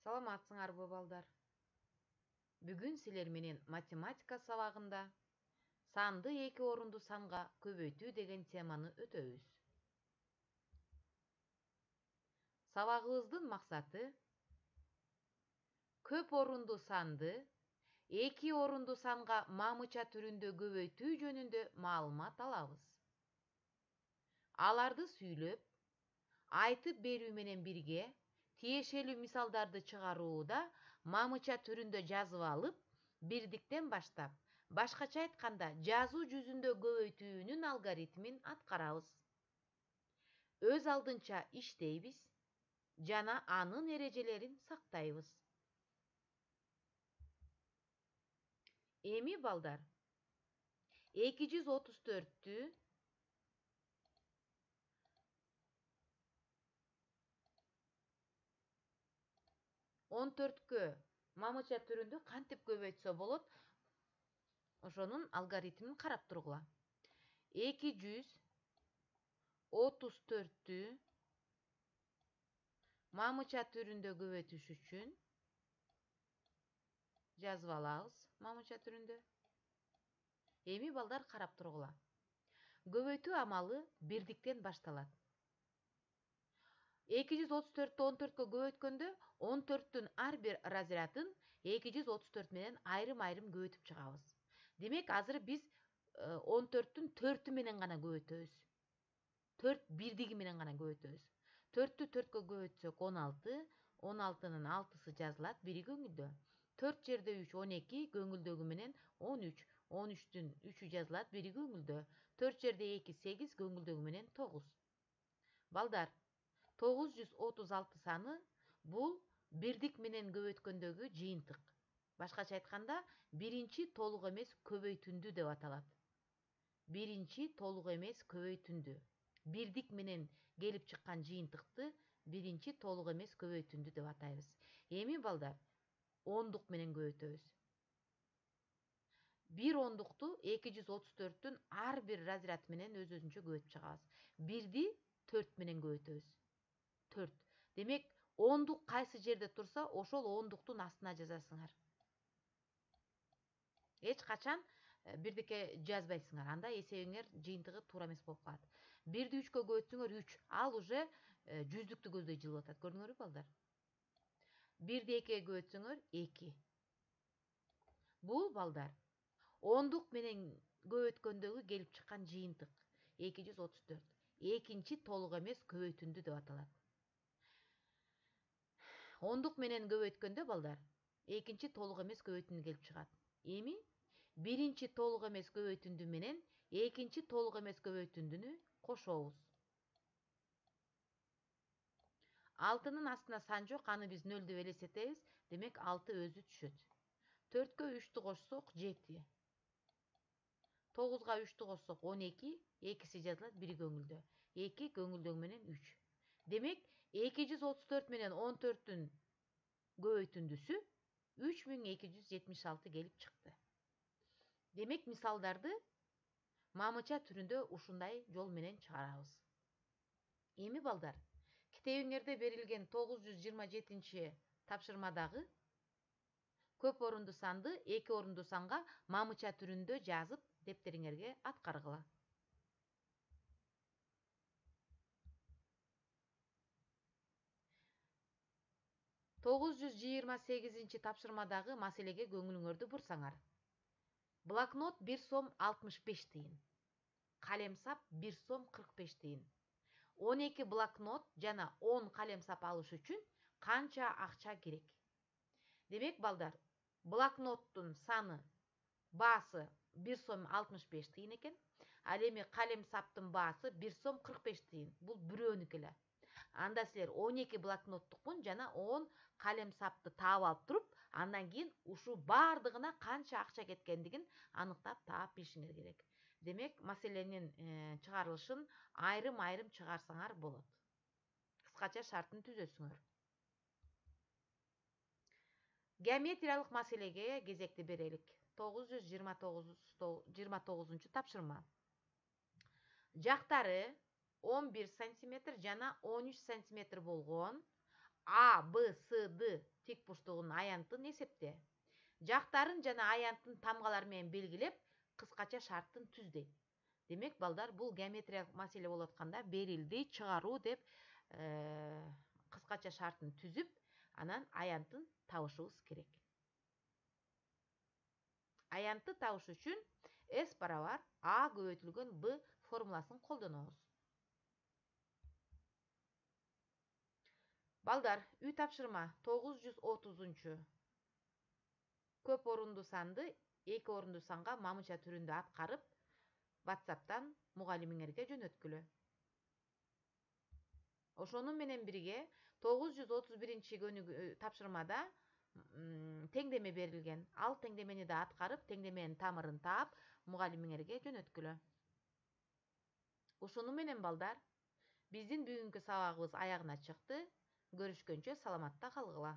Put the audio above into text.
Саламатсыңарбы балдар? Бүгүн силер менен математика сабагында санды эки орунду санга көбөйтүү деген теманы өтөбүз. Сабагыбыздын максаты көп орунду санды эки орунду санга мамыча түрүндө көбөйтүү жөнүндө маалымат алабыз. Аларды сүйлөп, айтып берүү менен бирге тиешелүү мисалдарды чыгарууда мамыча түрүндө жазып алып, бирдиктен баштап, башкача айтканда жазуу жүзүндө көбөйтүүнүн алгоритмин аткарабыз. Өз алдынча иштейбиз жана анын эрежелерин сактайбыз. Эми балдар, 234-тү 14-кө мамыча түрүндө кантип көбөйтсө болот, ошонун алгоритмин карап тургула. 234-тү мамыча түрүндө көбөйтүш үчүн жазып алабыз мамыча түрүндө. Эми балдар карап тургула. Көбөйтүү амалы бирдиктен башталат. 234-тү 14-кө көбөйткөндө 14-түн ар бир разрядын 234 менен айрым-айрым көбөйтүп чыгабыз. Демек, азыр биз 14-түн 4-ü менен гана көбөйтөбүз. 4 бирдиги менен гана көбөйтөбүз. 4-тү 4-кө көбөйтсөк 16, 16-нын 6-сы жазылат, бири көңүлдө. 4 жерде 3 12, көңүлдөгү менен 13, 13-түн 3-ü жазылат, бири көңүлдө. 4 жерде 2 8, көңүлдөгү менен 9. Балдар, 936 саны бул бирдик менен көбөйткөндөгү жыйынтык. Башкача айтканда, биринчи толук эмес көбөйтүндү деп аталат. Биринчи толук эмес көбөйтүндү. Бирдик менен келип чыккан жыйынтыкты биринчи толук эмес көбөйтүндү деп атайбыз. Эми балдар, ондук менен көбөйтөбүз. Бир ондукту 234-түн ар бир разряд менен өз-өзүнчө көбөйтүп чыгабыз. Бирди 4 менен көбөйтөбүз. 4. Демек, ондук кайсы жерде турса, ошол ондуктун астына жазасыңар. Эч качан бирдике жазбайсыңар, анда эсебиңер жыйынтыгы туура эмес болуп калат. 1-ди 3-кө көбөйтсөңөр 3, ал уже жүздүктү көздөй жылып атат. Көрдүңөрбү балдар? 1-ди 2-ге көбөйтсөңөр 2. Бул балдар, ондук менен көбөйткөндөгү келип чыккан жыйынтык 234. Экинчи толук эмес көбөйтүндү деп аталат. Ондук менен көбөйткөндө балдар, экинчи толук эмес көбөйтүндү келип чыгат. Эми биринчи толук эмес көбөйтүндү менен экинчи толук эмес көбөйтүндүнү кошобуз. 6-нын астына сан жок, аны биз 0 деп элестетебиз. Демек, 6 өзү түшөт. 4-кө 3-тү кошсок 7. 9-га 3-тү кошсок 12, 2-си жазылат, бири көңүлдө. 2 көңүлдөгү менен 3. Демек, 234 менен 14-түн көбөйтүндүсү 3276 келип чыкты. Демек, мисалдарды мамыча түрүндө ушундай жол менен чыгарабыз. Эми балдар, китебиңерде берилген 927-чи тапшырмадагы көп орунду санды эки орунду санга мамыча түрүндө жазып дептериңерге аткаргыла. Тогуз жүз жыйырма сегизинчи тапшырмадагы маселеге көңүлүңөрдү бурсаңар. Блокнот 1 сом 65 тыйын. Калемсап 1 сом 45 тыйын. 12 блокнот жана 10 калемсап алыш үчүн канча акча керек? Демек, балдар, блокноттун саны, баасы 1 сом 65 тыйын экен. Ал эми калемсаптын баасы 1 сом 45 тыйын. Бул бирөөнүкү эле. Анда силер 12 блокноттукун жана 10 калемсапты таап алып туруп, андан кийин ушу бардыгына канча акча кеткендигин аныктап таап билишиңер керек. Демек, маселенин чыгарылышын айрым-айрым чыгарсаңар болот. Кыскача шартын түзөсүңөр. Геометриялык маселеге кезекти берелик. 929-чу тапшырма. Жактары 11 см жана 13 см болгон A, B, C, D тик бурчтугунун аянтын эсепте. Жактарын жана аянтын тамгалары менен белгилеп, кыскача шарттын түз дейт. Демек, балдар, бул геометриялык маселе болуп атканда берилди чыгаруу деп кыскача шартын түзүп, анан аянтын табышыбыз керек. Аянтты табыш үчүн S барабар A көбөйтүлгөн B формуласын колдонобуз. Балдар, үй тапшырма 930-чу. Көп орунду санды 2 орунду санга мамыча түрүндө аткарып, WhatsApp'тан мугалимиңерге жөнөткүлө. Ошону менен бирге 931-чи тапшырмада теңдеме берилген. Ал теңдемени да аткарып, теңдеменин тамырын таап, мугалимиңерге жөнөткүлө. Ушуну менен балдар, биздин бүгүнкү сабагыбыз аягына чыкты. Көрүшкөнчө саламатта калгыла.